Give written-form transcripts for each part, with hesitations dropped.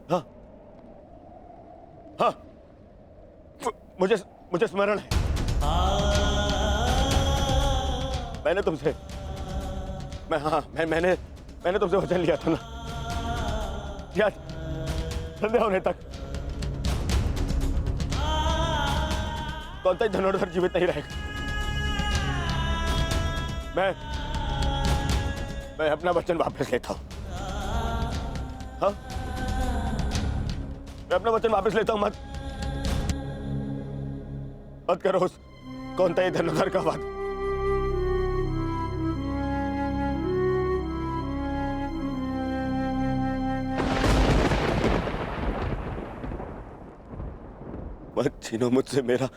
हाँ हाँ, मुझे मुझे स्मरण है। मैंने तुमसे मैंने तुमसे वचन लिया था ना, याद, संध्या होने तक कौन सा धनुर्धर जीवित नहीं रहेगा। मैं अपना वचन वापस लेता हूं। हाँ, मैं अपना वचन वापस लेता हूं। मत करो उस कौन था ये धनुर्धर का वाद। मत छीनो मुझसे मेरा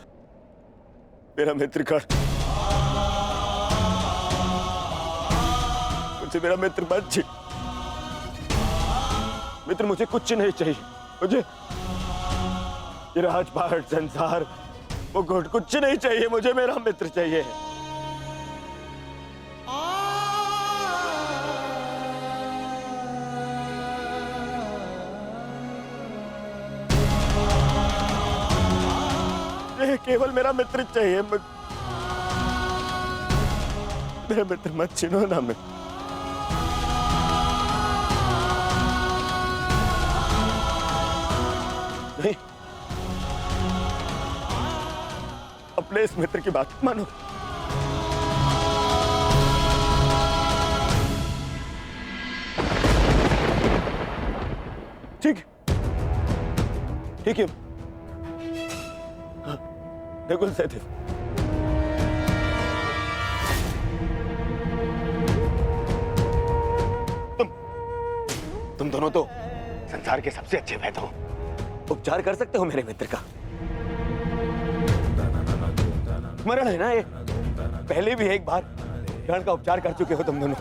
मित्रगण, मुझसे मेरा मित्र मत छीन। मित्र मुझे कुछ नहीं चाहिए, मुझे ये राजपाट, संसार, मुकुट कुछ नहीं चाहिए, मुझे मेरा मित्र चाहिए। केवल मेरा मित्र चाहिए। मेरा मित्र मत छीनो ना। मैं नहीं, अपने इस मित्र की बात मानो। ठीक है, नकुल सहदेव, तुम दोनों तो संसार के सबसे अच्छे वैद्य हो, उपचार कर सकते हो मेरे मित्र का। स्मरण है ना, ये पहले भी एक बार ग्रहण का उपचार कर चुके हो तुम दोनों।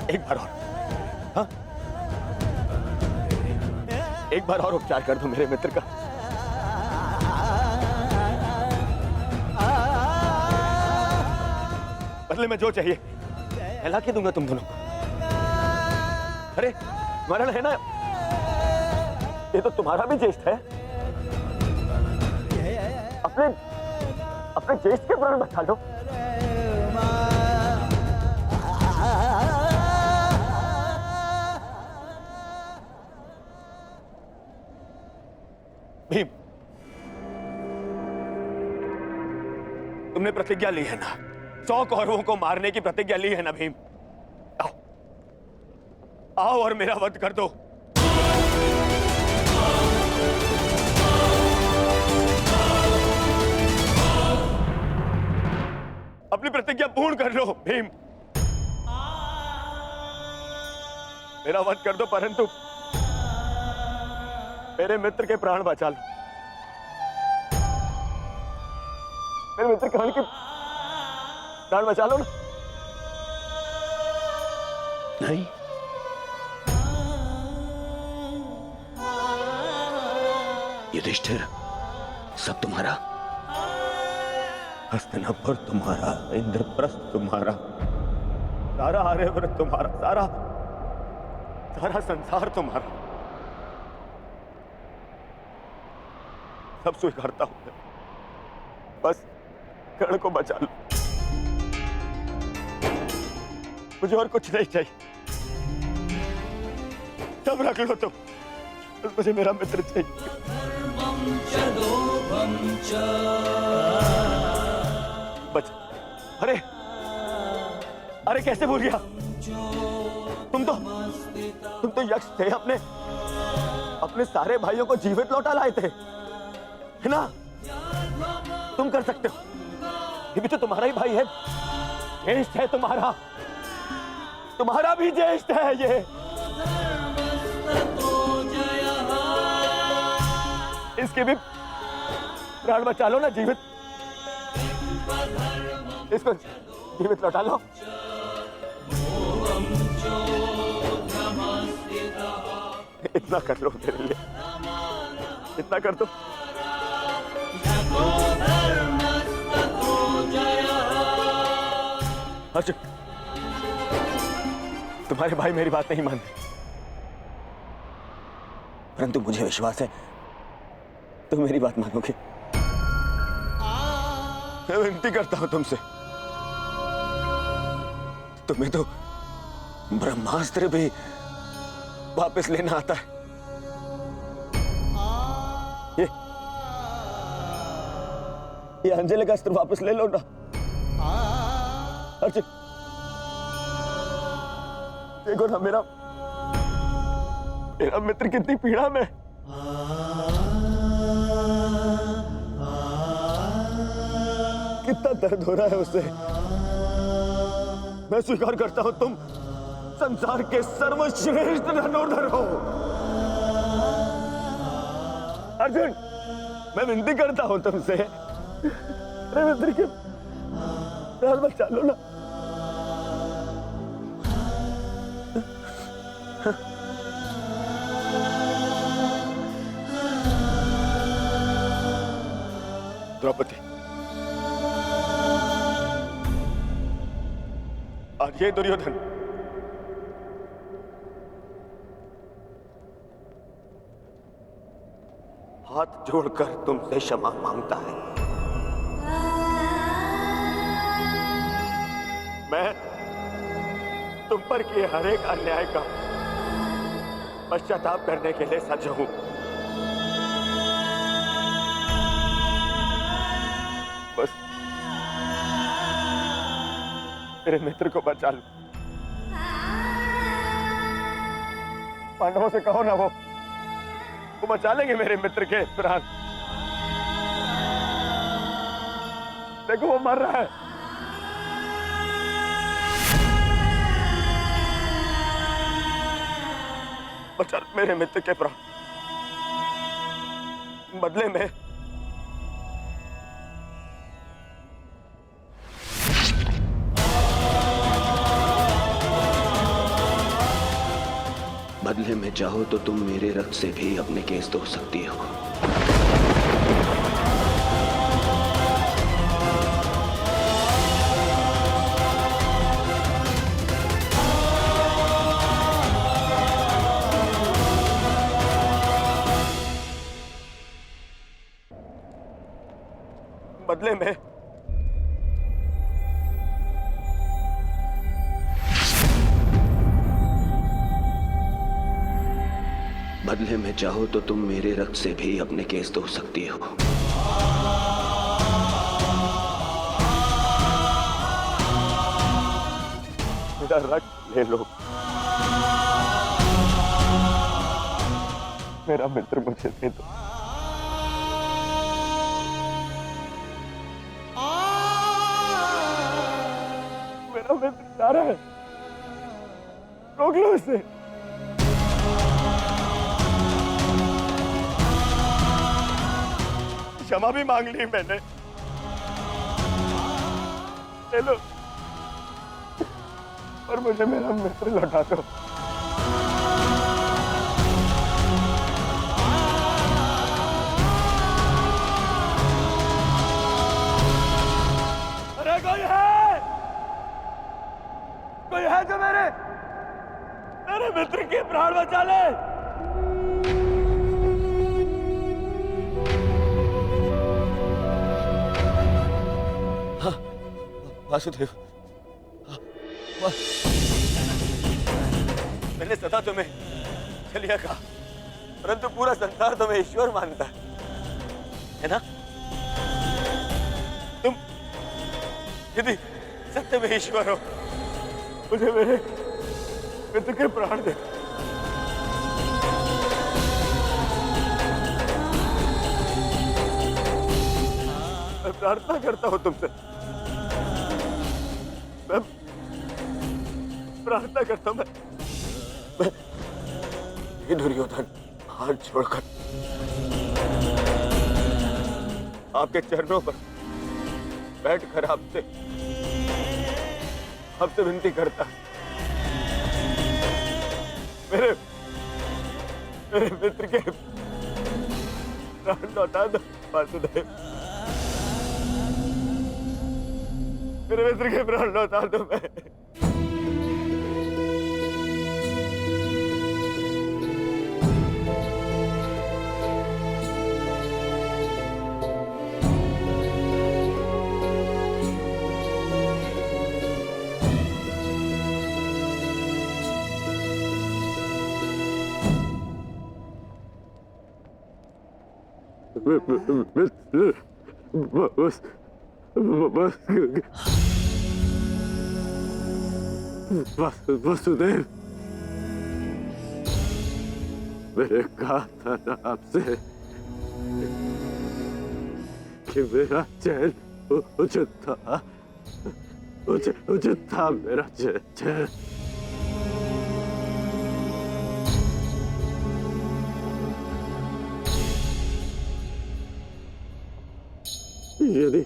एक बार और, हाँ, एक बार और उपचार कर दो मेरे मित्र का। बदले में जो चाहिए मैं ला के दूंगा तुम दोनों को। अरे स्मरण है ना, ये तो तुम्हारा भी ज्येष्ठ है। अपने ज्येष्ठ के प्राण बचा लो। भीम, तुमने प्रतिज्ञा ली है ना, 100 कौरवों को मारने की प्रतिज्ञा ली है ना भीम। आओ, आओ और मेरा वध कर दो। अपनी प्रतिज्ञा पूर्ण कर लो भीम। मेरा वध कर दो, परंतु मेरे मित्र के प्राण बचा लो। मेरे मित्र कर्ण के प्राण बचा लो ना। नहीं, युधिष्ठिर, सब तुम्हारा। हस्तिनापुर तुम्हारा, इंद्रप्रस्थ तुम्हारा, सारा आर्यव्रत तुम्हारा, सारा संसार तुम्हारा। सब स्वीकारता हूं, बस कर्ण को बचा लो। मुझे और कुछ नहीं चाहिए, सब रख लो तुम, बस मुझे मेरा मित्र चाहिए। बच, अरे कैसे भूल गया? तुम तो यक्ष थे, अपने सारे भाइयों को जीवित लौटा लाए थे, है ना? तुम कर सकते हो, ये भी तो तुम्हारा ही भाई है, ज्येष्ठ है तुम्हारा भी ज्येष्ठ है ये। इसके भी प्राण बचा लो ना, जीवित, इसको जीवित लौटा लो। इतना कर लो मेरे लिए, इतना कर दो। अर्जुन, तुम्हारे भाई मेरी बात नहीं मानते, परंतु मुझे विश्वास है तुम मेरी बात मानोगे। मैं विनती करता हूं तुमसे, तुम्हें तो ब्रह्मास्त्र भी वापस लेना आता है। ये अंजलि का अस्त्र वापस ले लो ना अर्जुन। देखो ना मेरा मित्र कितनी पीड़ा में। कितना दर्द हो रहा है उसे। मैं स्वीकार करता हूं तुम संसार के सर्वश्रेष्ठ धनुर्धर हो अर्जुन। मैं विनती करता हूं तुमसे, अरे मित्र के प्राण बचा लो ना। द्रौपदी, आज ये दुर्योधन हाथ जोड़कर तुमसे क्षमा मांगता है। मैं तुम पर किए हर एक अन्याय का पश्चाताप करने के लिए सज्ज हूं। बस मेरे मित्र को बचा लो। पांडवों से कहो ना, वो बचा लेंगे मेरे मित्र के प्राण। देखो वो मर रहा है। बचा मेरे मित्र के प्राण। बदले में चाहो तो तुम मेरे रक्त से भी अपने केस धो सकती हो। बदले में चाहो तो तुम मेरे रक्त से भी अपने केस धो सकती हो। मेरा रक्त ले लो। मेरा मित्र मुझे दे दो। मेरा मित्र जा रहा है, रोक लो इसे। क्षमा भी मांग ली मैंने, ले लो, और मुझे मेरा मित्र लौटा दो। अरे कोई है जो मेरे मित्र के प्राण बचा ले। वासुदेव, मैंने सदा तुम्हें चलिया कहा, परंतु पूरा संसार तुम्हें ईश्वर मानता है ना? तुम यदि सत्य में ईश्वर हो, मुझे मेरे मित्र के प्राण दे। मैं प्रार्थना करता हूं तुमसे, मैं प्रार्थना करता हूं, मैं ये दुर्योधन हाथ छोड़कर आपके चरणों पर बैठकर आपसे विनती करता, मेरे मित्र के प्राण लौटा दो वासुदेव। मेरे मित्र के प्राण लौटा दो। मैं बस बस वसुदेव, मैंने कहा था ना आपसे कि मेरा चैन उचित था, उचित था मेरा चैन। यदि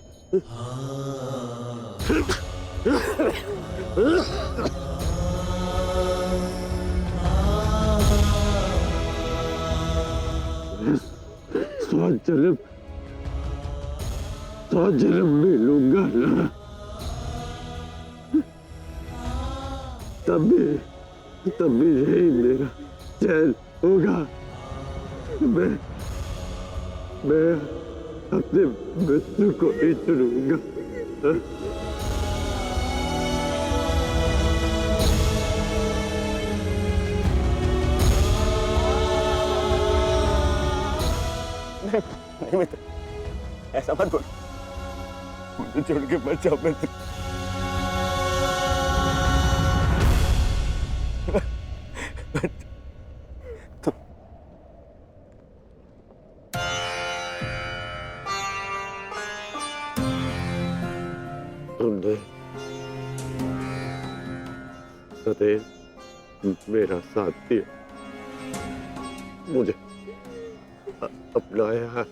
स्वजन्म मिलूंगा ना, तभी यही मेरा चैन होगा। मैं अपने मृत्यु को ही चुनूंगा। नहीं मित्र, ऐसा मत बोल। मुझे छोड़ के मत जाओ मित्र। तुमने सदैव मेरा साथ दिया, मुझे अपनाया।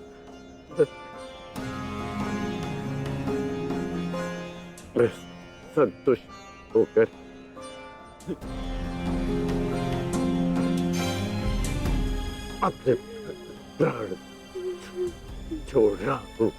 मैं संतुष्ट होकर अपने प्राण छोड़ रहा हूँ।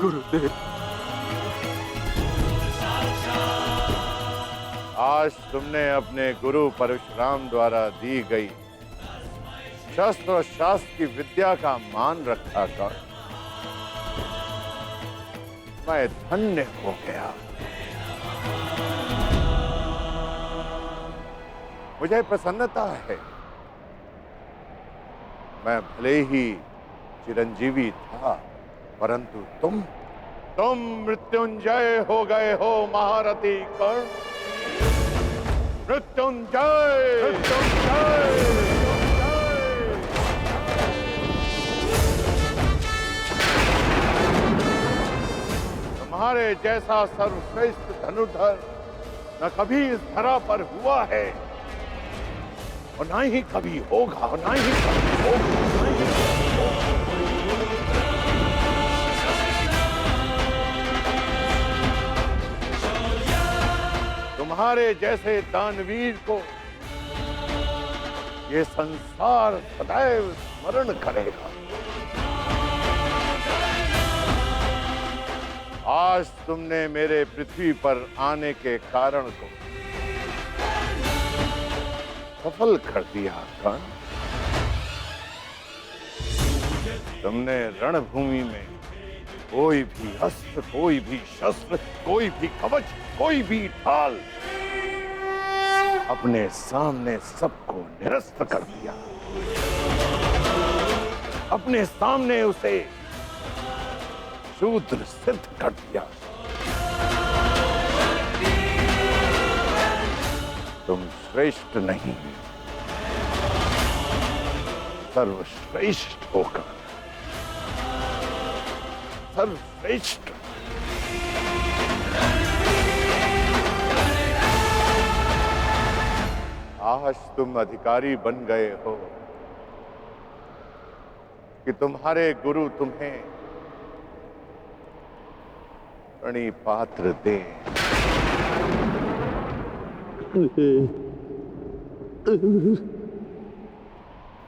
गुरुदेव, आज तुमने अपने गुरु परशुराम द्वारा दी गई शस्त्र और शास्त्र की विद्या का मान रखा कर मैं धन्य हो गया। मुझे प्रसन्नता है। मैं भले ही चिरंजीवी था, परंतु तुम मृत्युंजय हो गए हो महारथी कर्ण। मृत्युंजय, मृत्युंजय। तुम्हारे जैसा सर्वश्रेष्ठ धनुर्धर न कभी इस धरा पर हुआ है और ना ही कभी होगा, और ना ही कभी होगा, ना ही कभी होगा। तुम्हारे जैसे दानवीर को ये संसार सदैव स्मरण करेगा। आज तुमने मेरे पृथ्वी पर आने के कारण को सफल कर दिया कर्ण। तुमने रणभूमि में कोई भी अस्त्र, कोई भी शस्त्र, कोई भी कवच, कोई भी ढाल अपने सामने सबको निरस्त कर दिया। अपने सामने उसे शूद्र सिद्ध कर दिया। तुम श्रेष्ठ नहीं, सर्वश्रेष्ठ होकर सर्वश्रेष्ठ। आज तुम अधिकारी बन गए हो कि तुम्हारे गुरु तुम्हें प्रणिपात्र दे।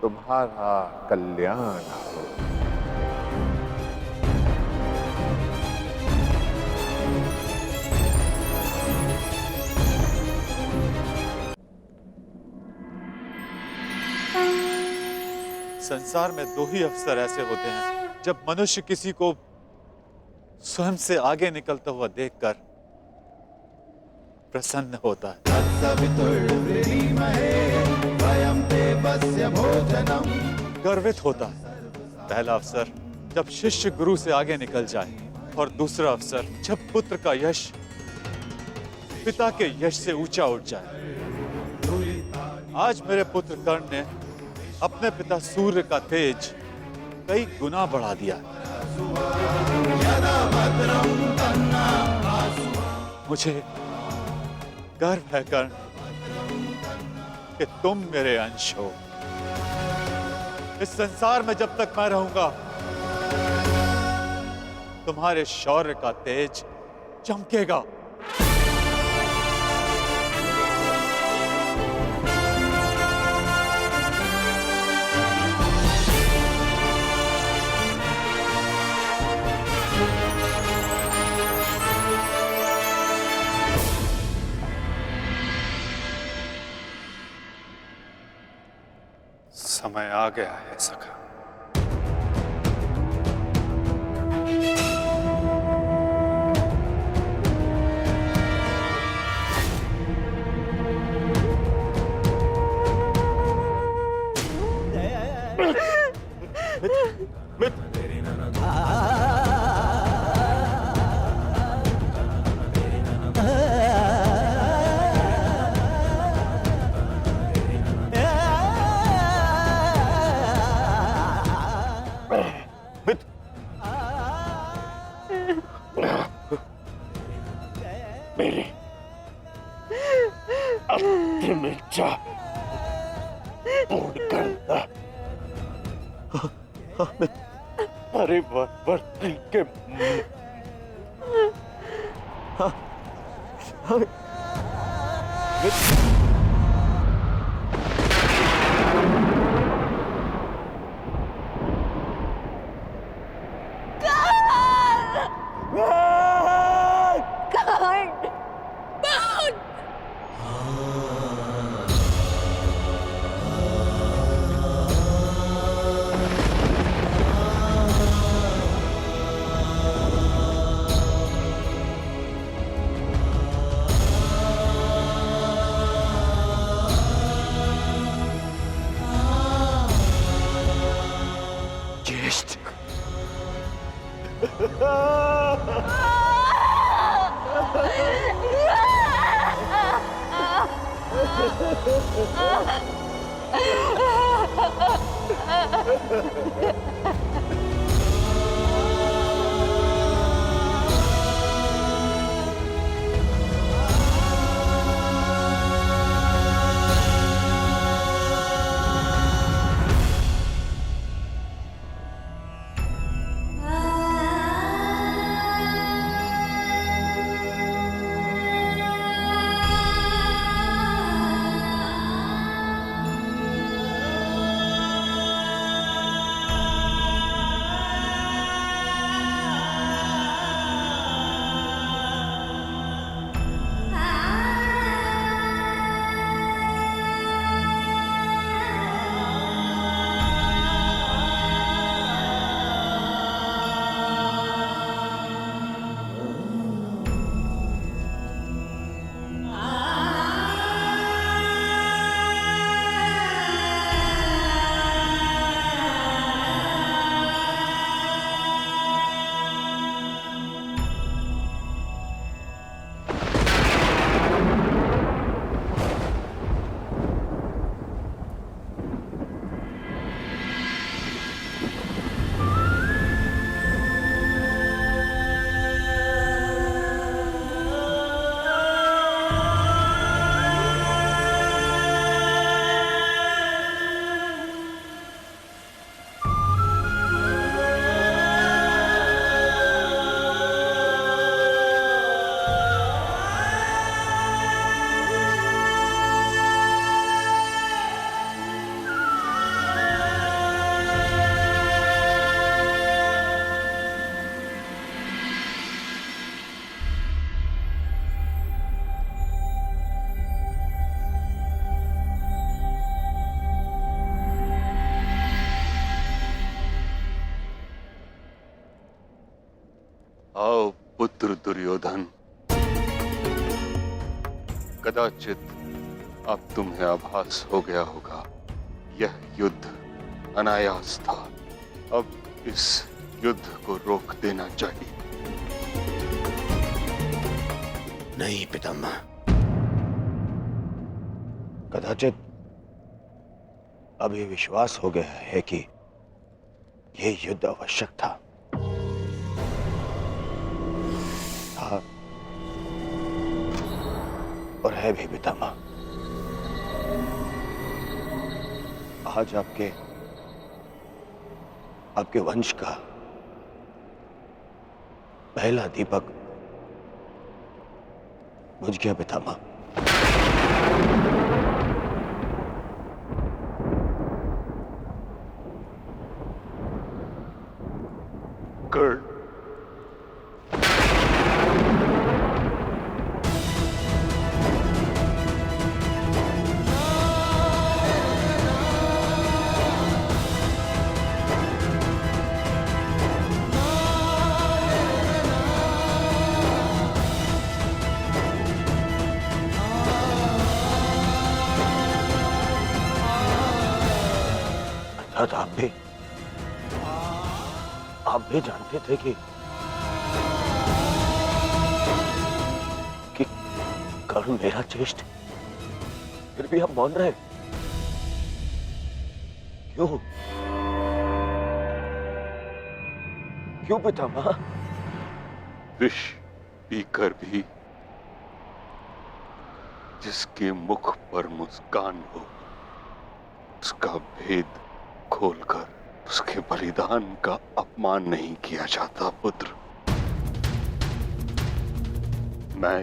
तुम्हारा कल्याण हो। संसार में दो ही अवसर ऐसे होते हैं जब मनुष्य किसी को स्वयं से आगे निकलता हुआ देखकर प्रसन्न होता है। गर्वित होता है। पहला अवसर जब शिष्य गुरु से आगे निकल जाए, और दूसरा अवसर जब पुत्र का यश पिता के यश से ऊंचा उठ जाए। आज मेरे पुत्र कर्ण ने अपने पिता सूर्य का तेज कई गुना बढ़ा दिया। मुझे गर्व है कर्ण कि तुम मेरे अंश हो। इस संसार में जब तक मैं रहूंगा, तुम्हारे शौर्य का तेज चमकेगा। समय आ गया है सखा। मेरी अंतिम इच्छा पूर्ण करना। परिवर्तन के ज्येष्ठ पुत्र दुर्योधन, कदाचित अब तुम्हें आभास हो गया होगा, यह युद्ध अनायास था। अब इस युद्ध को रोक देना चाहिए। नहीं पितामह, कदाचित अभी विश्वास हो गया है कि यह युद्ध आवश्यक था। और है भी पितामह। आज आपके वंश का पहला दीपक बुझ गया पितामह। कर्ण, अर्थात आप भी जानते थे कि कर्ण मेरा ज्येष्ठ, फिर भी आप मौन रहे। क्यों पितामह? विष पीकर भी जिसके मुख पर मुस्कान हो, उसका भेद खोलकर उसके बलिदान का अपमान नहीं किया जाता पुत्र। मैं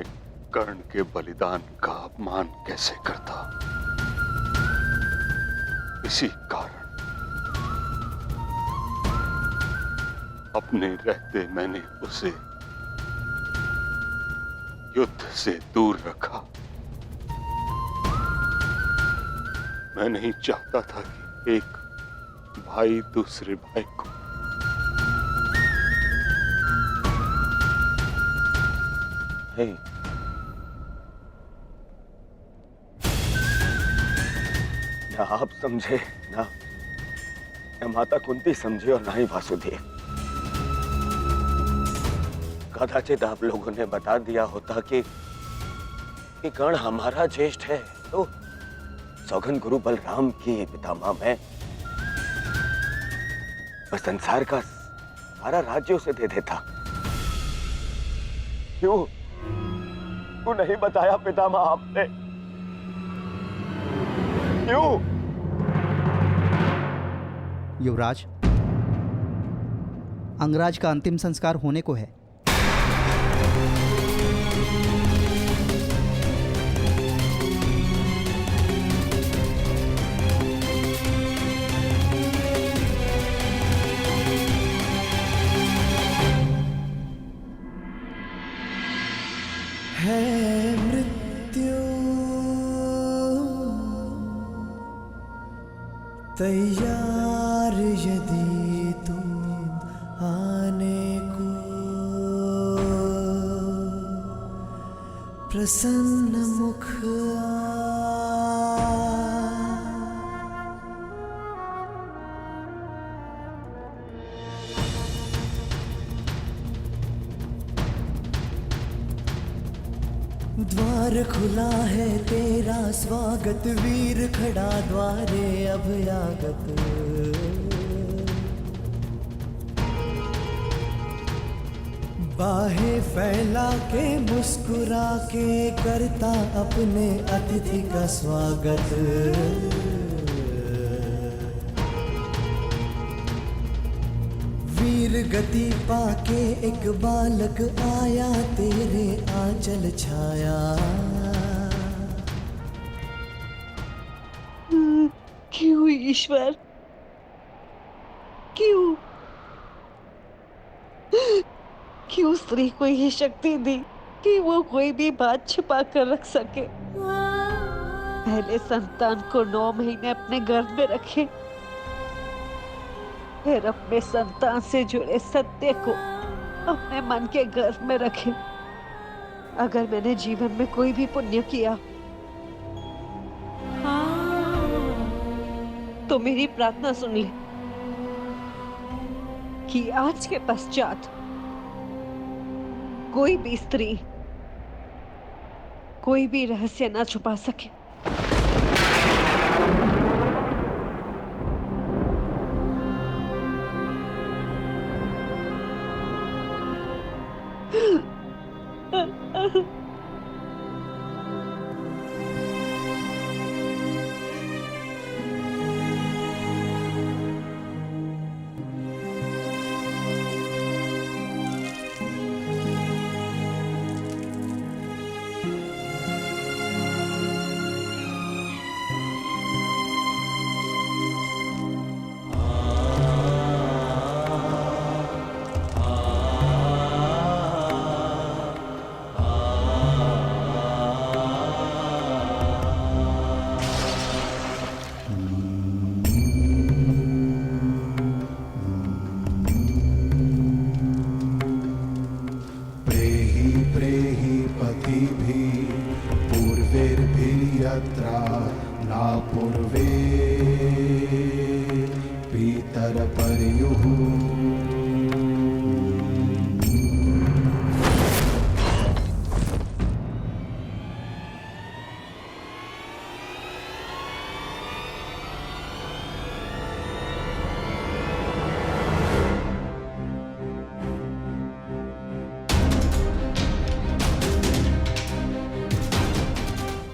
कर्ण के बलिदान का अपमान कैसे करता? इसी कारण अपने रहते मैंने उसे युद्ध से दूर रखा। मैं नहीं चाहता था कि एक भाई दूसरे भाई को नहीं, ना आप समझे, ना माता कुंती समझे और ना ही वासुदेव। कदाचित आप लोगों ने बता दिया होता कि कर्ण हमारा ज्येष्ठ है, तो सौगंध गुरु बलराम की पितामह मैं संसार का सारा राज्य उसे दे देता। क्यों नहीं बताया पितामह आपने? क्यों? युवराज, अंगराज का अंतिम संस्कार होने को है। तैयार यदि तुम आने को, प्रसन्न मुख द्वार खुला है तेरा स्वागत, वीर खड़ा द्वारे अभयागत। बाहें फैला के मुस्कुरा के करता अपने अतिथि का स्वागत। वीर गति पाके एक बालक आया, तेरे आंचल छाया। क्यों ईश्वर, क्यों स्त्री को ये शक्ति दी कि वो कोई भी बात छुपा कर रख सके? पहले संतान को 9 महीने अपने गर्भ में रखे, फिर अपने संतान से जुड़े सत्य को अपने मन के गर्भ में रखे। अगर मैंने जीवन में कोई भी पुण्य किया तो मेरी प्रार्थना सुन ले कि आज के पश्चात कोई भी स्त्री कोई भी रहस्य ना छुपा सके। पूर्वेर्भिर्यत्रा ना पूर्वे पितरपर्युः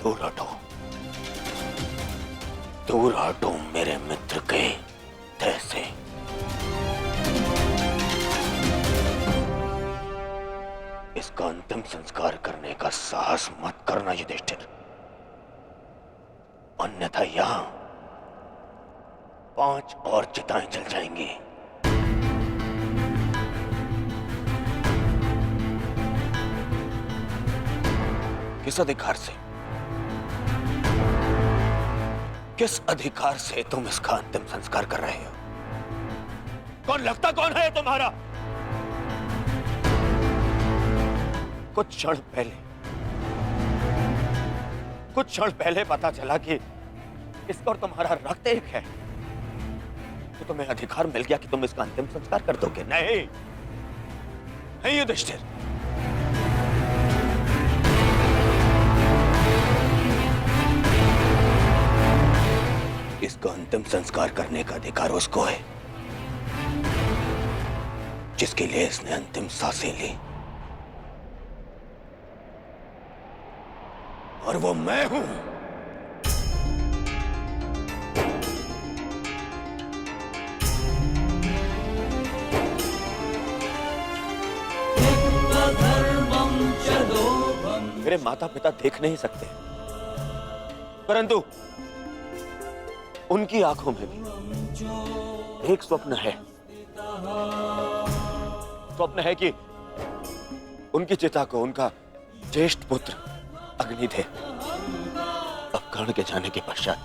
दूर हटो, दूर हटो मेरे मित्र के देह से। इसका अंतिम संस्कार करने का साहस मत करना युधिष्ठिर, अन्यथा यहां 5 और चिताएं जल जाएंगी। किस अधिकार से, किस अधिकार से तुम इसका अंतिम संस्कार कर रहे हो? कौन लगता कौन है तुम्हारा? कुछ क्षण पहले पता चला कि इसका और तुम्हारा रक्त एक है, तो तुम्हें अधिकार मिल गया कि तुम इसका अंतिम संस्कार कर दोगे। नहीं नहीं युधिष्ठिर, इसका अंतिम संस्कार करने का अधिकार उसको है जिसके लिए इसने अंतिम सांसें ली, और वो मैं हूं। मेरे माता पिता देख नहीं सकते, परंतु उनकी आंखों में भी एक स्वप्न है। स्वप्न है कि उनकी चिता को उनका ज्येष्ठ पुत्र अग्निदेव अब कर्ण के जाने के पश्चात,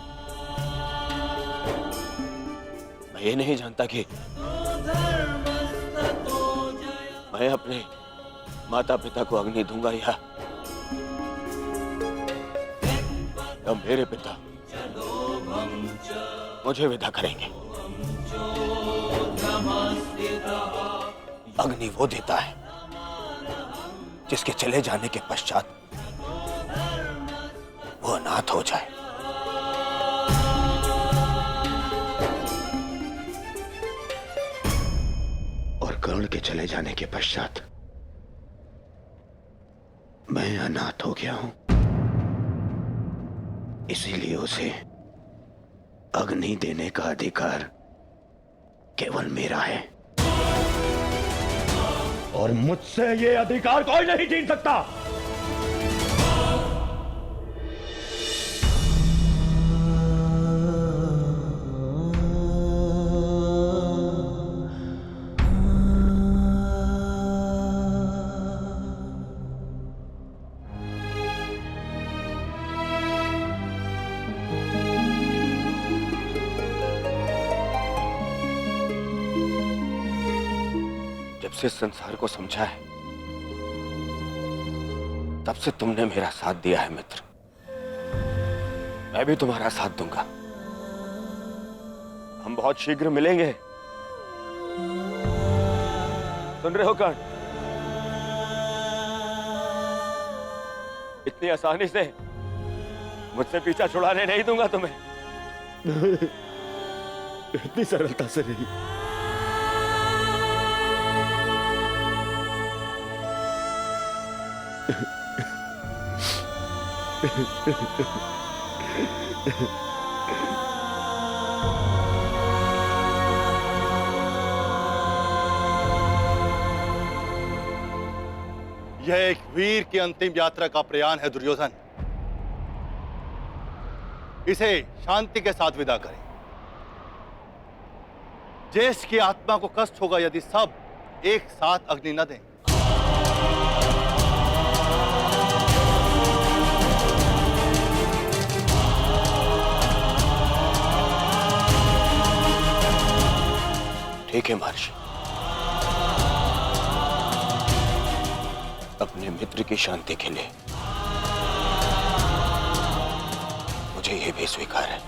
मैं ये नहीं जानता कि मैं अपने माता पिता को अग्नि दूंगा या मेरे पिता मुझे विदा करेंगे। अग्नि वो देता है जिसके चले जाने के पश्चात वो अनाथ हो जाए। और कर्ण के चले जाने के पश्चात मैं अनाथ हो गया हूं, इसीलिए उसे अग्नि देने का अधिकार केवल मेरा है, और मुझसे ये अधिकार कोई नहीं छीन सकता। से संसार को समझा है तब से तुमने मेरा साथ दिया है मित्र। मैं भी तुम्हारा साथ दूंगा। हम बहुत शीघ्र मिलेंगे। सुन रहे हो कर्ण? इतनी आसानी से मुझसे पीछा छुड़ाने नहीं दूंगा तुम्हें। इतनी सरलता से नहीं। यह एक वीर की अंतिम यात्रा का प्रयाण है दुर्योधन। इसे शांति के साथ विदा करें। ज्येष्ठ की आत्मा को कष्ट होगा यदि सब एक साथ अग्नि न दें। ठीक है महर्षि, अपने मित्र की शांति के लिए मुझे यह भी स्वीकार है।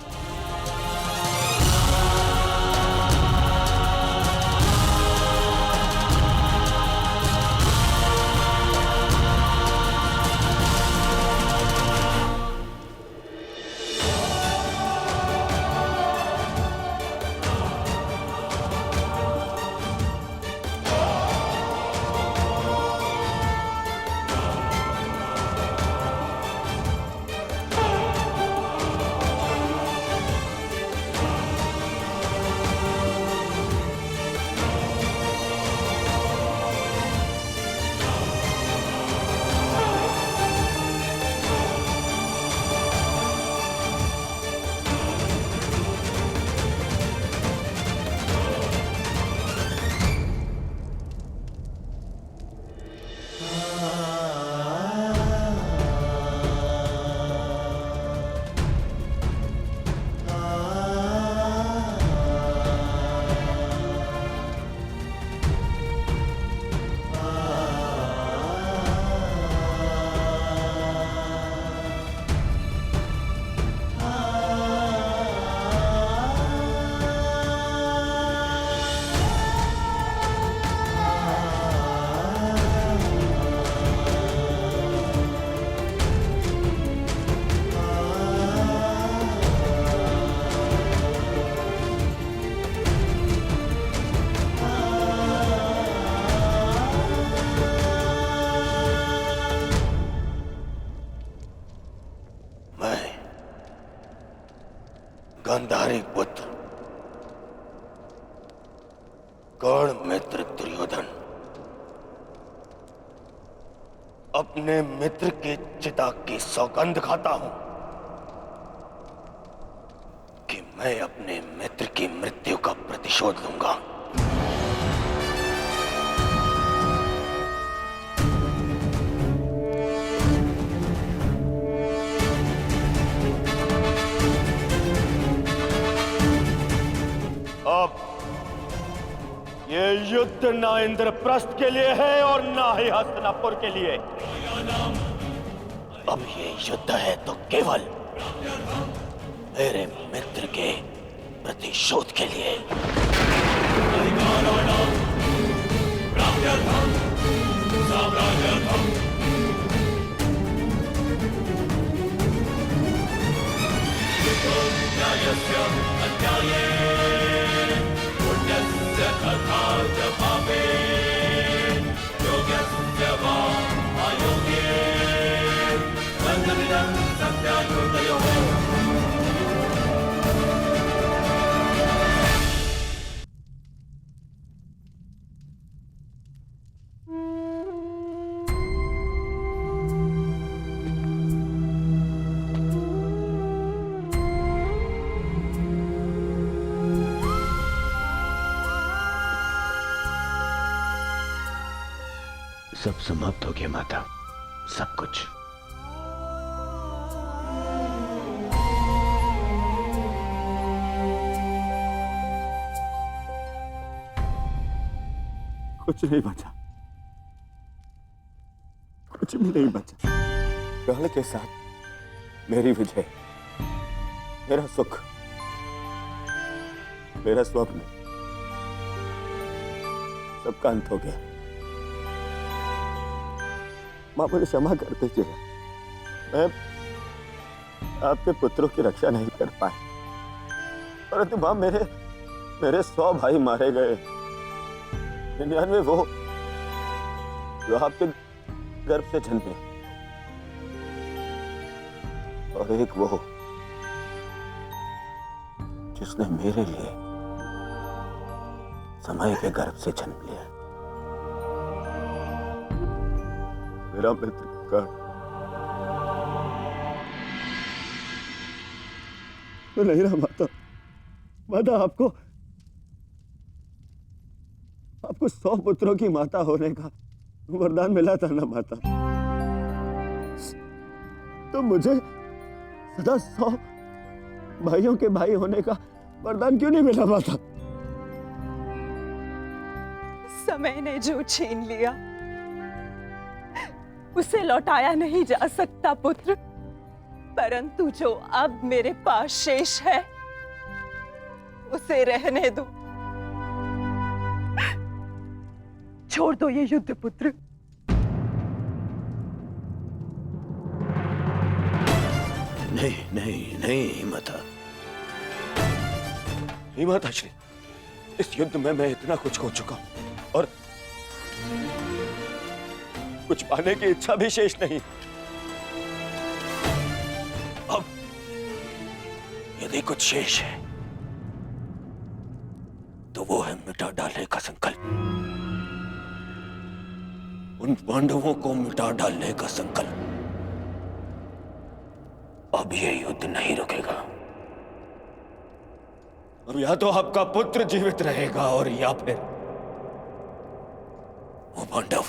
गांधारी पुत्र कर्ण मित्र दुर्योधन अपने मित्र के चिता की सौगंध खाता हूं कि मैं अपने मित्र की मृत्यु का प्रतिशोध लूंगा। अब ये युद्ध ना इंद्रप्रस्थ के लिए है और ना ही हस्तिनापुर के लिए। अब ये युद्ध है तो केवल मेरे मित्र के प्रतिशोध के लिए। सब समाप्त हो गया माता, सब कुछ। कुछ नहीं बचा, कुछ भी नहीं बचा। प्राण के साथ मेरी विजय, मेरा सुख, मेरा स्वप्न, सबका अंत हो गया। मां मुझे क्षमा कर दीजिएगा, मैं आपके पुत्रों की रक्षा नहीं कर पाया, परंतु मां मेरे 100 भाई मारे गए, 99 वो जो आपके गर्भ से जन्मे, और एक वो जिसने मेरे लिए समय के गर्भ से जन्म लिया। मेरा मित्र कर्ण, मैं नहीं रहा माता। माता, आपको 100 पुत्रों की माता होने का वरदान मिला था ना माता, तो मुझे सदा 100 भाइयों के भाई होने का वरदान क्यों नहीं मिला माता? समय ने जो छीन लिया उसे लौटाया नहीं जा सकता पुत्र, परंतु जो अब मेरे पास शेष है उसे रहने दो। छोड़ दो ये युद्ध पुत्र। नहीं नहीं नहीं माता, नहीं माता श्री, इस युद्ध में मैं इतना कुछ खो चुका हूं और कुछ पाने की इच्छा भी शेष नहीं। अब यदि कुछ शेष है तो वो है मिटा डालने का संकल्प, उन पांडवों को मिटा डालने का संकल्प। अब ये युद्ध नहीं रुकेगा। अब या तो आपका पुत्र जीवित रहेगा और या फिर वो पांडव।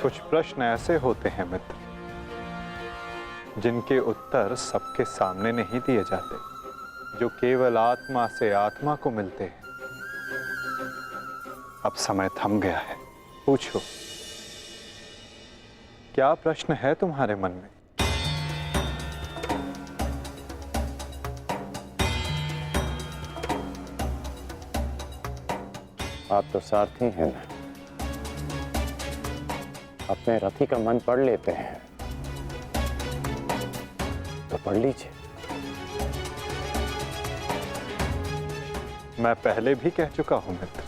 कुछ प्रश्न ऐसे होते हैं मित्र, जिनके उत्तर सबके सामने नहीं दिए जाते, जो केवल आत्मा से आत्मा को मिलते हैं। अब समय थम गया है, पूछो, क्या प्रश्न है तुम्हारे मन में? आप तो सारथी हैं ना, अपने रथी का मन पढ़ लेते हैं, तो पढ़ लीजिए। मैं पहले भी कह चुका हूं मित्र,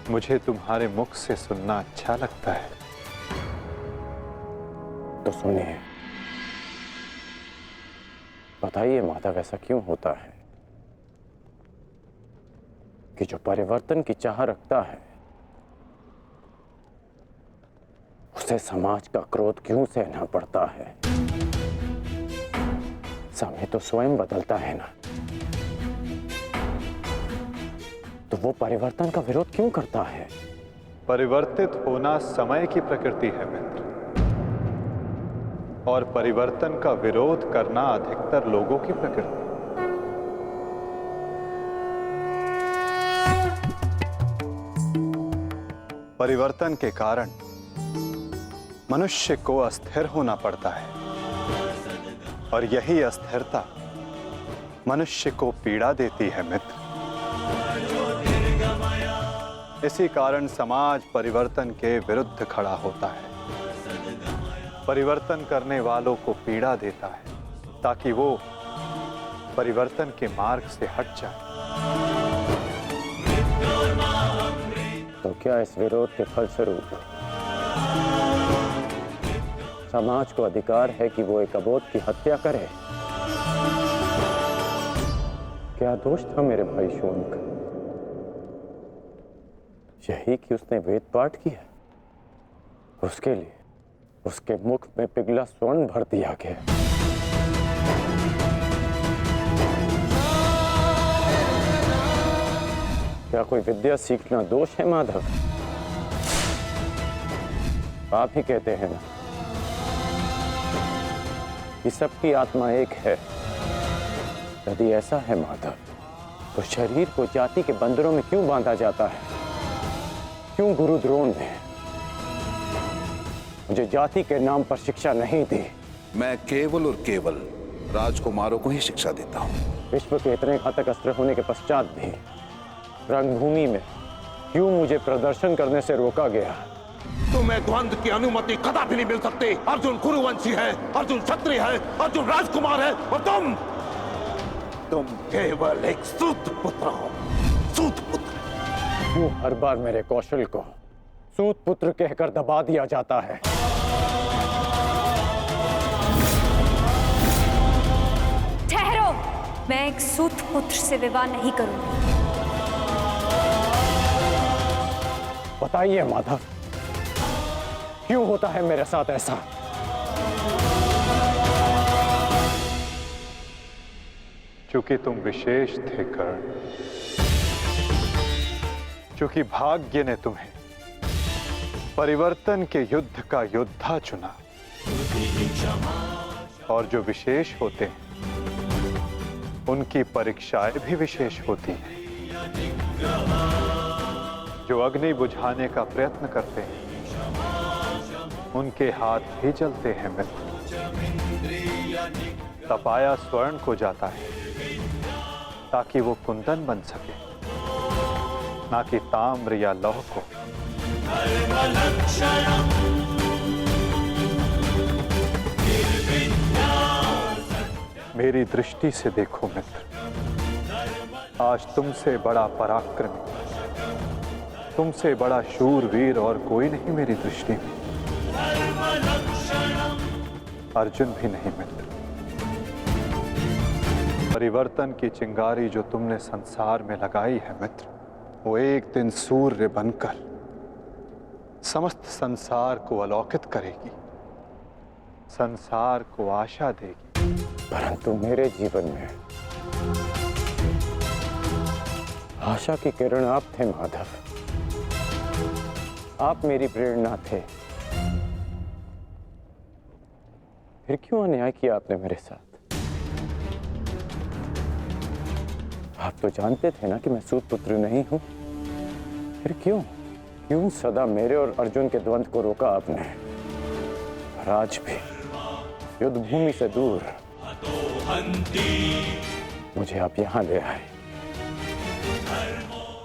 मुझे तुम्हारे मुख से सुनना अच्छा लगता है। तो सुनिए, बताइए माता, ऐसा क्यों होता है कि जो परिवर्तन की चाह रखता है उसे समाज का क्रोध क्यों सहना पड़ता है? समय तो स्वयं बदलता है ना, तो वो परिवर्तन का विरोध क्यों करता है? परिवर्तित होना समय की प्रकृति है मित्र, और परिवर्तन का विरोध करना अधिकतर लोगों की प्रकृति। परिवर्तन के कारण मनुष्य को अस्थिर होना पड़ता है, और यही अस्थिरता मनुष्य को पीड़ा देती है मित्र। इसी कारण समाज परिवर्तन के विरुद्ध खड़ा होता है, परिवर्तन करने वालों को पीड़ा देता है, ताकि वो परिवर्तन के मार्ग से हट जाए। तो क्या इस विरोध के फलस्वरूप समाज को अधिकार है कि वो एक अबोध की हत्या करे? क्या दोष था मेरे भाई शौनक? यही कि उसने वेद पाठ किया, उसके लिए उसके मुख में पिघला स्वर्ण भर दिया गया। क्या कोई विद्या सीखना दोष है माधव? आप ही कहते हैं ना कि सबकी आत्मा एक है। यदि ऐसा है माधव, तो शरीर को जाति के बंधनों में क्यों बांधा जाता है? क्यों गुरु द्रोण ने मुझे जाति के नाम पर शिक्षा नहीं दी? मैं केवल और केवल राजकुमारों को ही शिक्षा देता हूँ। विश्व के इतने घातक अस्त्र होने के पश्चात भी रंगभूमि में क्यों मुझे प्रदर्शन करने से रोका गया? तुम्हें द्वंद्व की अनुमति कदापि नहीं मिल सकती। अर्जुन कुरुवंशी है, अर्जुन क्षत्रिय है, अर्जुन राजकुमार है, और तुम केवल एक सूत पुत्र हो। सूत पुत्र। क्यों हर बार मेरे कौशल को सूत पुत्र कहकर दबा दिया जाता है? ठहरो, मैं एक सूत पुत्र से विवाह नहीं करूंगी। बताइए माधव, क्यों होता है मेरे साथ ऐसा? चूंकि तुम विशेष थे कर्ण, चूंकि भाग्य ने तुम्हें परिवर्तन के युद्ध का योद्धा चुना, और जो विशेष होते हैं उनकी परीक्षाएं भी विशेष होती हैं। जो अग्नि बुझाने का प्रयत्न करते हैं उनके हाथ भी जलते हैं मित्र। तपाया स्वर्ण को जाता है ताकि वो कुंदन बन सके, ना कि ताम्र या लौह को। मेरी दृष्टि से देखो मित्र, आज तुमसे बड़ा पराक्रमी, तुमसे बड़ा शूरवीर और कोई नहीं मेरी दृष्टि में। अर्जुन भी नहीं मित्र। परिवर्तन की चिंगारी जो तुमने संसार में लगाई है मित्र, वो एक दिन सूर्य बनकर समस्त संसार को अलौकित करेगी, संसार को आशा देगी। परंतु मेरे जीवन में आशा की किरण आप थे माधव। आप मेरी प्रेरणा थे। फिर क्यों अन्याय किया आपने मेरे साथ? आप तो जानते थे ना कि मैं सूत पुत्र नहीं हूं। फिर क्यों सदा मेरे और अर्जुन के द्वंद्व को रोका आपने? और आज भी युद्ध भूमि से दूर मुझे आप यहां ले आए।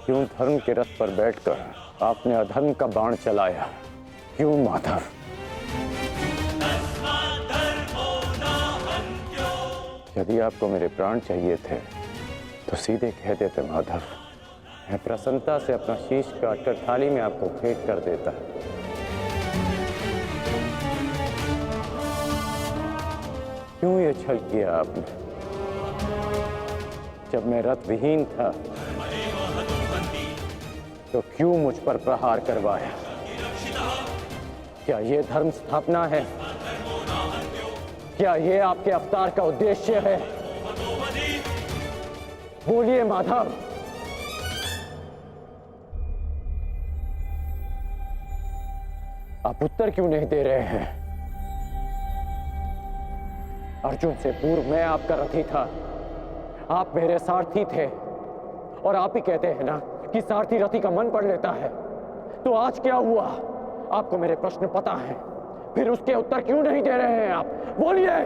क्यों धर्म के रथ पर बैठकर आपने अधर्म का बाण चलाया? क्यों माधव? यदि आपको मेरे प्राण चाहिए थे तो सीधे कह देते माधव। मैं प्रसन्नता से अपना शीश काटकर थाली में आपको भेंट कर देता। क्यों ये छल किया आपने? जब मैं रथ विहीन था तो क्यों मुझ पर प्रहार करवाया? क्या ये धर्म स्थापना है? क्या ये आपके अवतार का उद्देश्य है? बोलिए माधव। आप उत्तर क्यों नहीं दे रहे हैं? अर्जुन से पूर्व मैं आपका रथी था, आप मेरे सारथी थे, और आप ही कहते हैं ना कि सारथी रथी का मन पढ़ लेता है। तो आज क्या हुआ? आपको मेरे प्रश्न पता है, फिर उसके उत्तर क्यों नहीं दे रहे हैं आप? बोलिए।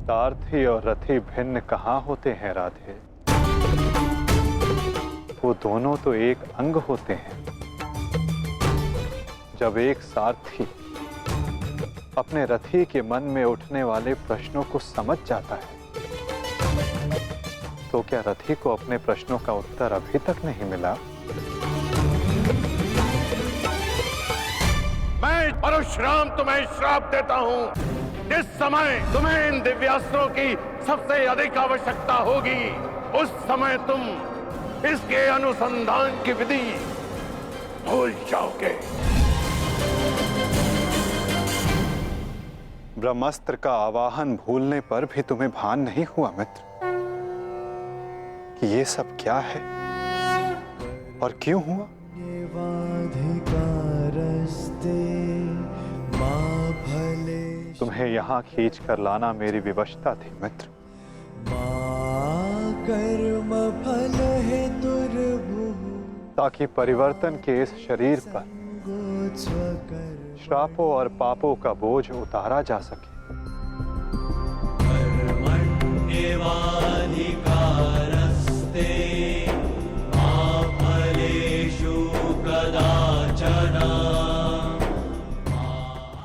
सारथी और रथी भिन्न कहाँ होते हैं राधे? वो दोनों तो एक अंग होते हैं। जब एक सारथी अपने रथी के मन में उठने वाले प्रश्नों को समझ जाता है तो क्या रथी को अपने प्रश्नों का उत्तर अभी तक नहीं मिला? मैं परशुराम तुम्हें श्राप देता हूँ। जिस समय तुम्हें इन दिव्यास्त्रों की सबसे अधिक आवश्यकता होगी, उस समय तुम इसके अनुसंधान की विधि भूल जाओगे। ब्रह्मास्त्र का आवाहन भूलने पर भी तुम्हें भान नहीं हुआ मित्र कि ये सब क्या है और क्यों हुआ? तुम्हें यहाँ खींच कर लाना मेरी विवशता थी मित्र। कर्म फल है दुर्भुः ताकि परिवर्तन के इस शरीर पर श्रापों और पापों का बोझ उतारा जा सके।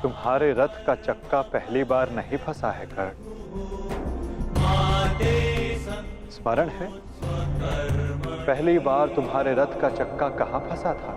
तुम्हारे रथ का चक्का पहली बार नहीं फंसा है कर्ण। स्मरण है पहली बार तुम्हारे रथ का चक्का कहां फंसा था?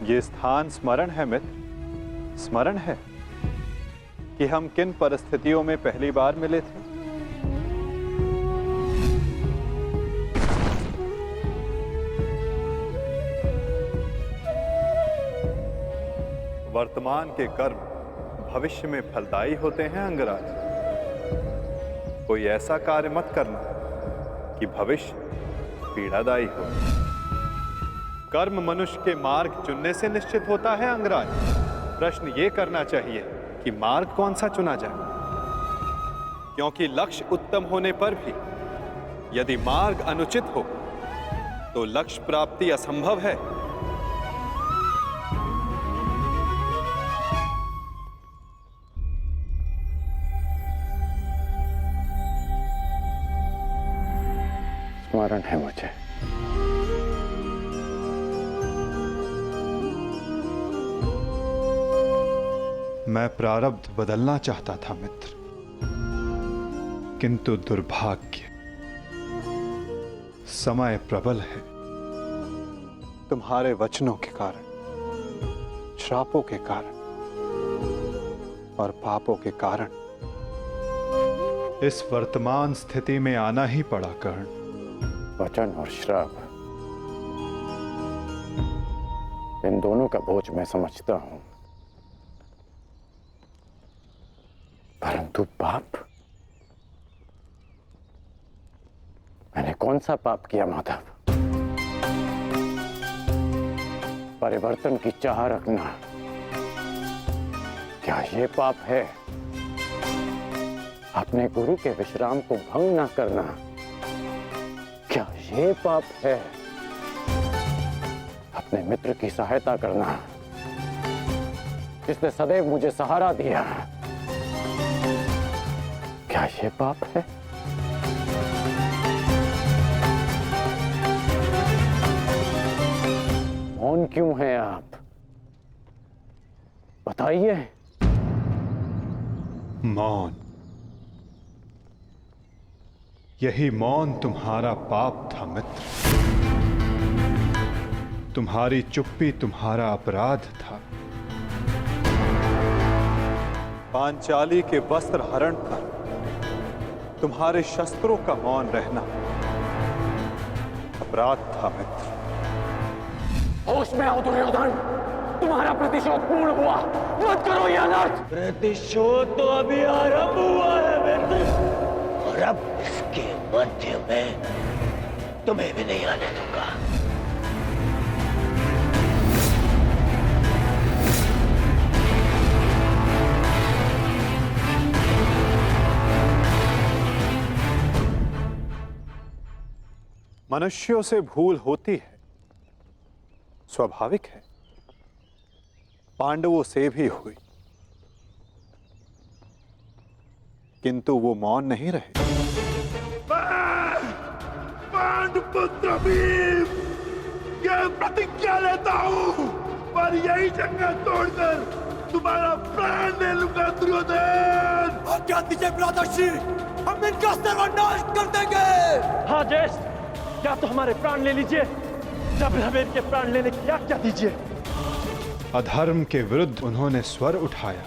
ये स्थान स्मरण है मित्र, स्मरण है कि हम किन परिस्थितियों में पहली बार मिले थे? वर्तमान के कर्म भविष्य में फलदायी होते हैं अंगराज। कोई ऐसा कार्य मत करना कि भविष्य पीड़ादायी हो। कर्म मनुष्य के मार्ग चुनने से निश्चित होता है अंगराज। प्रश्न ये करना चाहिए कि मार्ग कौन सा चुना जाए, क्योंकि लक्ष्य उत्तम होने पर भी यदि मार्ग अनुचित हो तो लक्ष्य प्राप्ति असंभव है। स्मरण है मुझे। मैं प्रारब्ध बदलना चाहता था मित्र, किंतु दुर्भाग्य समय प्रबल है। तुम्हारे वचनों के कारण, श्रापों के कारण और पापों के कारण इस वर्तमान स्थिति में आना ही पड़ा कर्ण। वचन और श्राप, इन दोनों का बोझ मैं समझता हूं, परंतु पाप, मैंने कौन सा पाप किया माधव? परिवर्तन की चाह रखना, क्या ये पाप है? अपने गुरु के विश्राम को भंग ना करना, क्या ये पाप है? अपने मित्र की सहायता करना, जिसने सदैव मुझे सहारा दिया, क्या ये पाप है? मौन क्यों हैं आप? बताइए। मौन, यही मौन तुम्हारा पाप था मित्र। तुम्हारी चुप्पी तुम्हारा अपराध था। पांचाली के वस्त्र हरण पर तुम्हारे शस्त्रों का मौन रहना अपराध था मित्र। होश में आओ दुर्योधन, तुम्हारा प्रतिशोध पूर्ण हुआ, मत करो यह अनर्थ। प्रतिशोध तो अभी आरंभ हुआ है मित्र, और अब इसके मध्य में तुम्हें भी नहीं आने दूंगा। मनुष्यों से भूल होती है, स्वाभाविक है। पांडवों से भी हुई, किंतु वो मौन नहीं रहे। पांडुपुत्र भीम, यह प्रतिज्ञा लेता हूं, पर यही जंगल तोड़कर तुम्हारा प्राण ले लूंगा दुर्योधन। आज्ञा दीजिए भ्राताश्री, हम इनका सर्वनाश कर देंगे। हाँ ज्येष्ठ, या तो हमारे प्राण ले लीजिए, जब हमें इनके प्राण लेने की आज्ञा दीजिए। अधर्म के विरुद्ध उन्होंने स्वर उठाया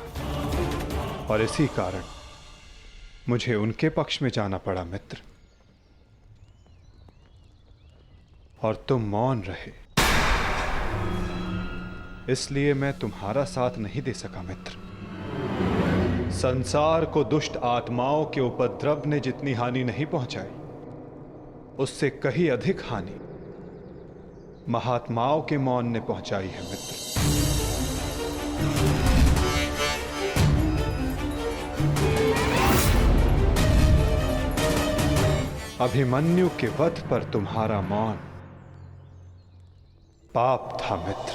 और इसी कारण मुझे उनके पक्ष में जाना पड़ा मित्र, और तुम मौन रहे, इसलिए मैं तुम्हारा साथ नहीं दे सका मित्र। संसार को दुष्ट आत्माओं के उपद्रव ने जितनी हानि नहीं पहुंचाई, उससे कहीं अधिक हानि महात्माओं के मौन ने पहुंचाई है मित्र। अभिमन्यु के वध पर तुम्हारा मौन पाप था मित्र।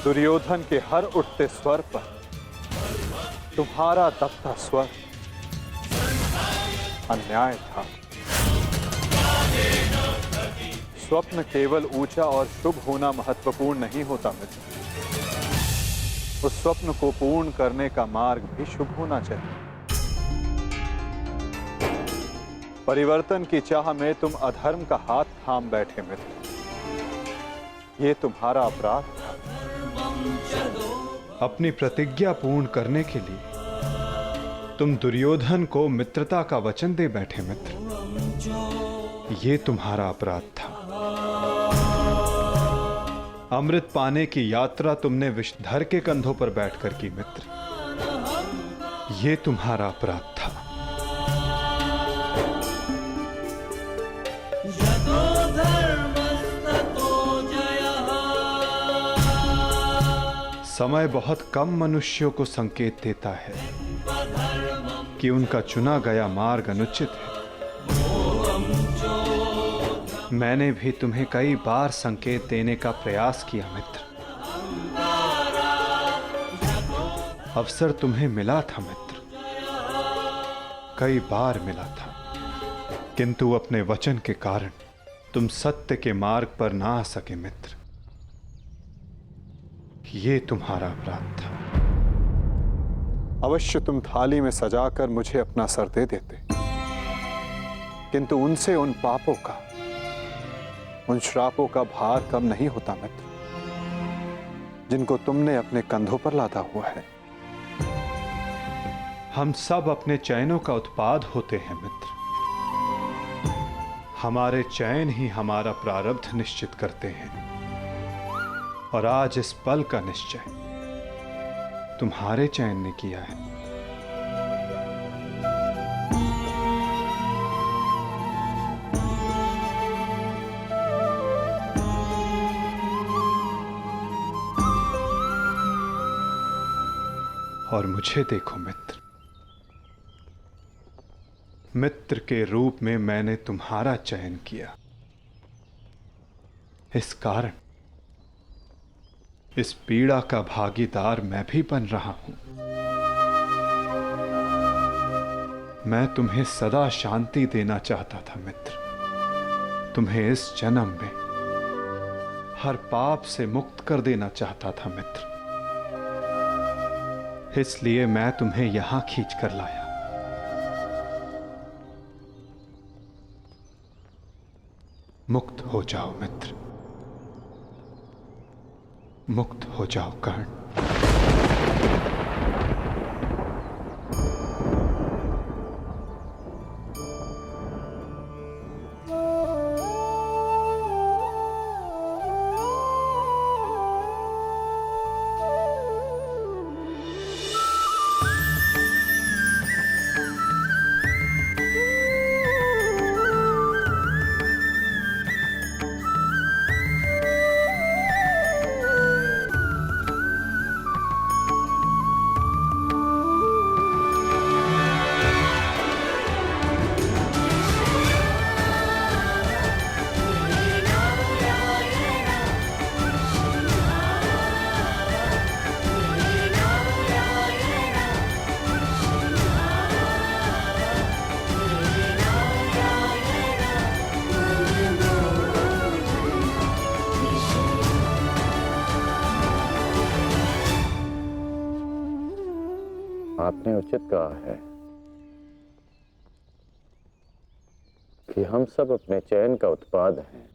दुर्योधन के हर उठते स्वर पर तुम्हारा दबता स्वर अन्याय था। स्वप्न केवल ऊंचा और शुभ होना महत्वपूर्ण नहीं होता मित्र, उस स्वप्न को पूर्ण करने का मार्ग भी शुभ होना चाहिए। परिवर्तन की चाह में तुम अधर्म का हाथ थाम बैठे मित्र, ये तुम्हारा अपराध था। अपनी प्रतिज्ञा पूर्ण करने के लिए तुम दुर्योधन को मित्रता का वचन दे बैठे मित्र, ये तुम्हारा अपराध था। अमृत पाने की यात्रा तुमने विषधर के कंधों पर बैठकर की मित्र, ये तुम्हारा अपराध था। समय बहुत कम मनुष्यों को संकेत देता है कि उनका चुना गया मार्ग अनुचित है। मैंने भी तुम्हें कई बार संकेत देने का प्रयास किया मित्र, अवसर तुम्हें मिला था मित्र, कई बार मिला था, किंतु अपने वचन के कारण तुम सत्य के मार्ग पर ना आ सके मित्र, ये तुम्हारा अपराध था। अवश्य तुम थाली में सजाकर मुझे अपना सर दे देते, किंतु उनसे उन पापों का, उन श्रापों का भार कम नहीं होता मित्र, जिनको तुमने अपने कंधों पर लादा हुआ है। हम सब अपने चैनों का उत्पाद होते हैं मित्र, हमारे चैन ही हमारा प्रारब्ध निश्चित करते हैं, और आज इस पल का निश्चय तुम्हारे चैन ने किया है। और मुझे देखो मित्र, मित्र के रूप में मैंने तुम्हारा चयन किया, इस कारण इस पीड़ा का भागीदार मैं भी बन रहा हूं। मैं तुम्हें सदा शांति देना चाहता था मित्र, तुम्हें इस जन्म में हर पाप से मुक्त कर देना चाहता था मित्र, इसलिए मैं तुम्हें यहां खींच कर लाया। मुक्त हो जाओ मित्र, मुक्त हो जाओ कर्ण। आपने उचित कहा है कि हम सब अपने चयन का उत्पाद हैं।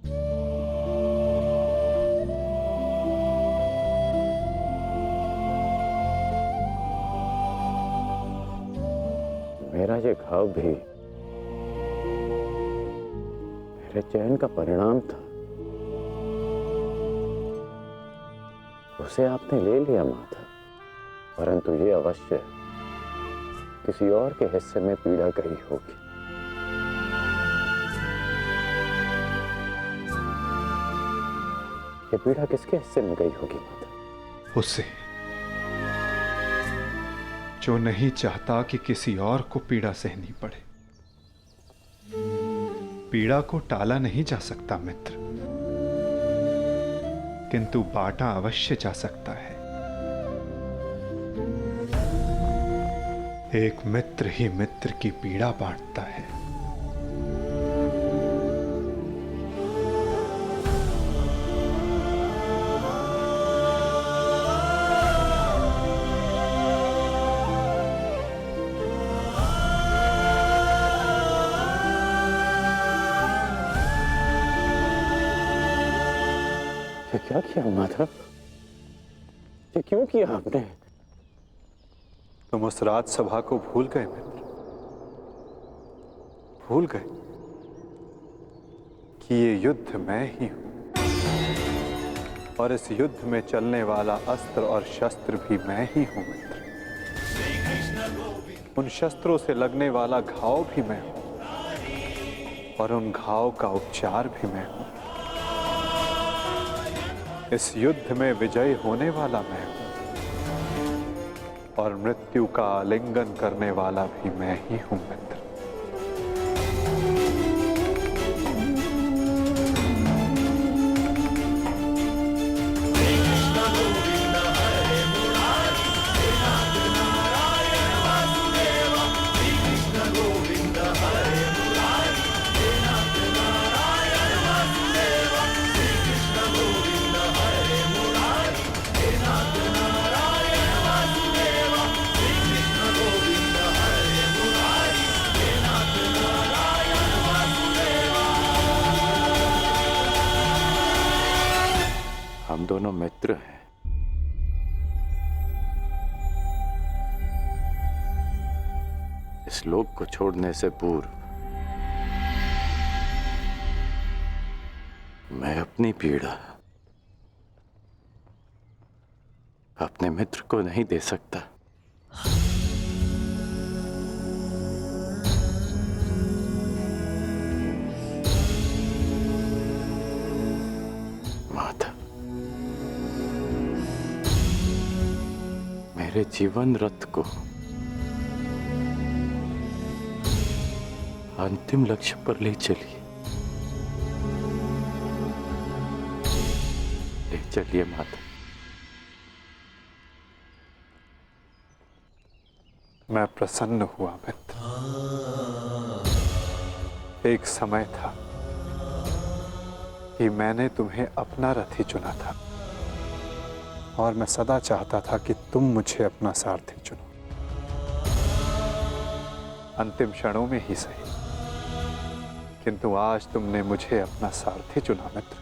मेरा ये घाव भी मेरे चयन का परिणाम था। उसे आपने ले लिया माता, परंतु ये अवश्य किसी और के हिस्से में पीड़ा गई होगी। ये पीड़ा किसके हिस्से में गई होगी माता? उसे, जो नहीं चाहता कि किसी और को पीड़ा सहनी पड़े। पीड़ा को टाला नहीं जा सकता मित्र, किंतु बांटा अवश्य जा सकता है। एक मित्र ही मित्र की पीड़ा बांटता है। ये क्या किया माधव? ये क्यों किया आपने? तुम उस राजसभा को भूल गए मित्र, भूल गए कि ये युद्ध मैं ही हूं, और इस युद्ध में चलने वाला अस्त्र और शस्त्र भी मैं ही हूं मित्र। उन शस्त्रों से लगने वाला घाव भी मैं हूं, और उन घाव का उपचार भी मैं हूं। इस युद्ध में विजयी होने वाला मैं हूं, और मृत्यु का आलिंगन करने वाला भी मैं ही हूं मित्र। हम दोनों मित्र हैं। इस लोक को छोड़ने से पूर्व मैं अपनी पीड़ा अपने मित्र को नहीं दे सकता। माता, मेरे जीवन रथ को अंतिम लक्ष्य पर ले चलिए, ले चलिए माता। मैं प्रसन्न हुआ मित्र। एक समय था कि मैंने तुम्हें अपना रथी चुना था, और मैं सदा चाहता था कि तुम मुझे अपना सारथी चुनो। अंतिम क्षणों में ही सही, किंतु आज तुमने मुझे अपना सारथी चुना मित्र।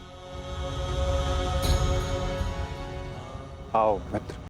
आओ मित्र,